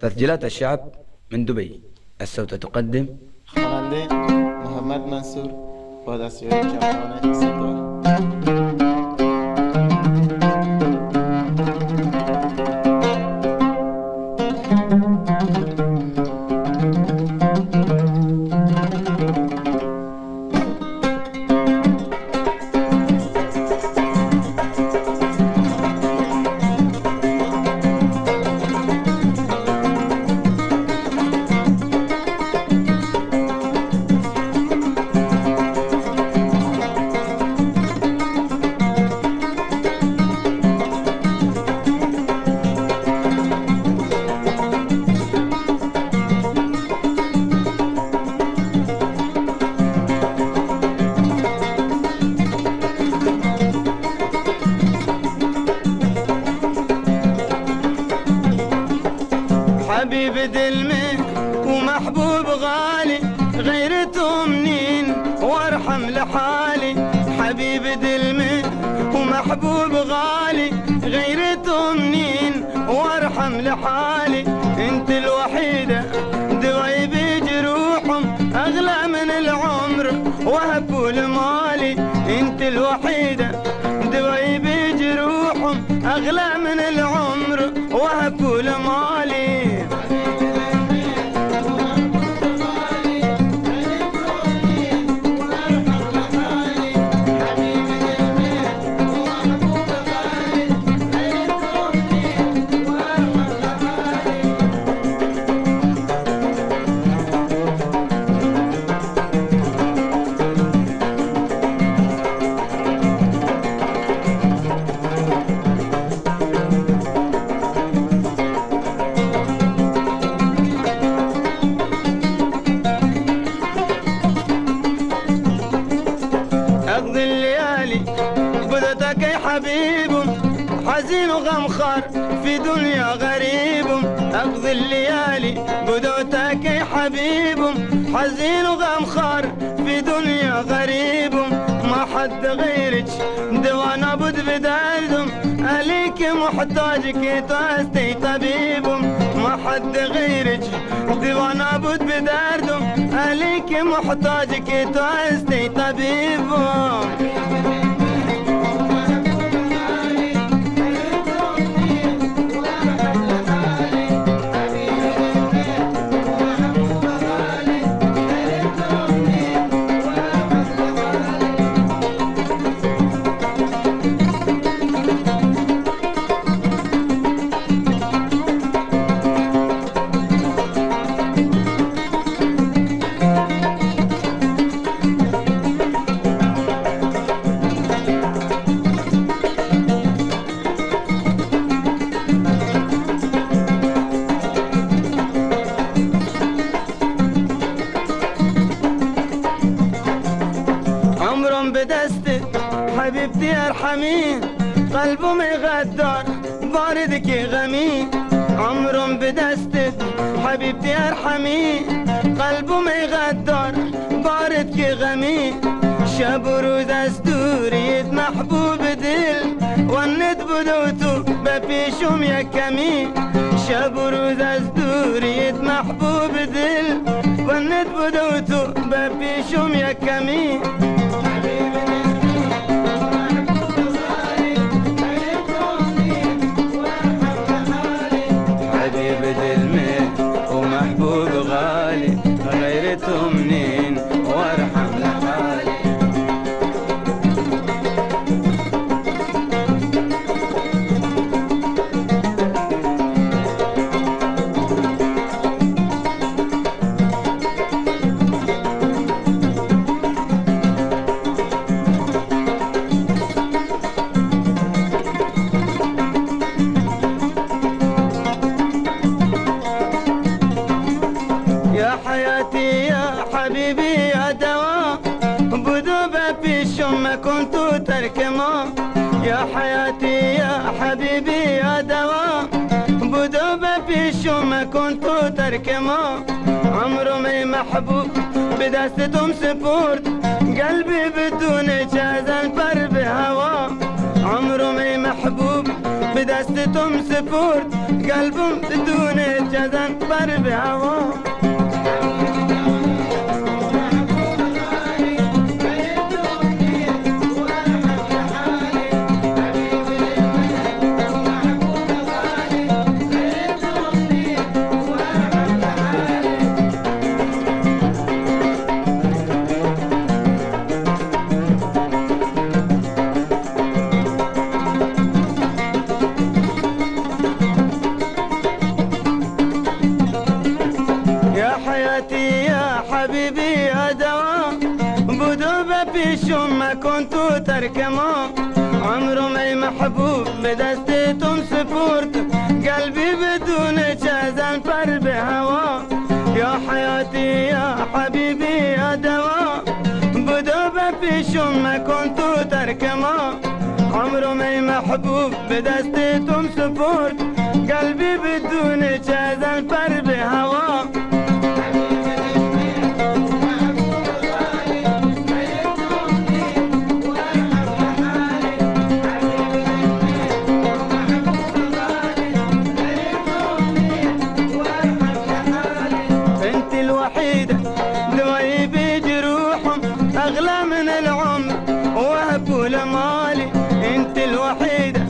تسجيلات الشعب من دبي. الصوت تقدم خواننده محمد منصور با دستیاری کمران صدا. حبيب دلمي ومحبوب غالي غيرته منين وارحم لحالي. حبيب دلمي ومحبوب غالي غيرته منين وارحم لحالي. انت الوحيدة دواي بجروحهم اغلى من العمر وهبوا لمالي. انت الوحيدة دواي بجروحهم اغلى من العمر وهبوا لمالي. أقضي الليالي بدتك يا حبيب حزين وغمخر في دنيا غريب. أقضي الليالي بدتك يا حبيب حزين وغمخر في دنيا غريب. ما حد غيرك دوانا بد بدردم عليك محتاجك تستي طبيب. ما حد غيرك دوانا بد بدردم عليك محتاجك تستي طبيب. عمرهم بدستك حبيبتي ارحمين قلبه ما يغدر باردك غمين. عمرهم بدستك حبيبتي ارحمين قلبه ما يغدر باردك غمين. شاب روز استوريت محبوب دل ونت بدوتو بفيشم يا كمين. شاب روز استوريت محبوب دل ونت بدوتو بفيشم يا كمين. حبيب دلمي ومحبوب غالي غيرته منين وارحم لحالي. يا حياتي يا حبيبي يا دواء بدوبة في الشم كنت تركما. يا حياتي يا حبيبي يا دواء بدوبة في الشم كنت تركما. عمره ما محبوب بدستهم سبورت قلبي بدون هذا البر بهوا. عمره ما محبوب بدستهم سبورت قلبهم بدون جزن بهواه. حياتي يا حبيبي يا دواء بدوبة في شوم ما كنت تركمه. عمره ما محبوب بدستم سفورت قلبي بدون جازن فر بهوا. يا حياتي يا حبيبي يا دواء بدوبة في شوم ما كنت تركمه. عمره ما محبوب بدستم سفورت قلبي بدون جازن فر بهوا. دواي بجروحهم أغلى من العمر وهبوا لمالي. انت الوحيدة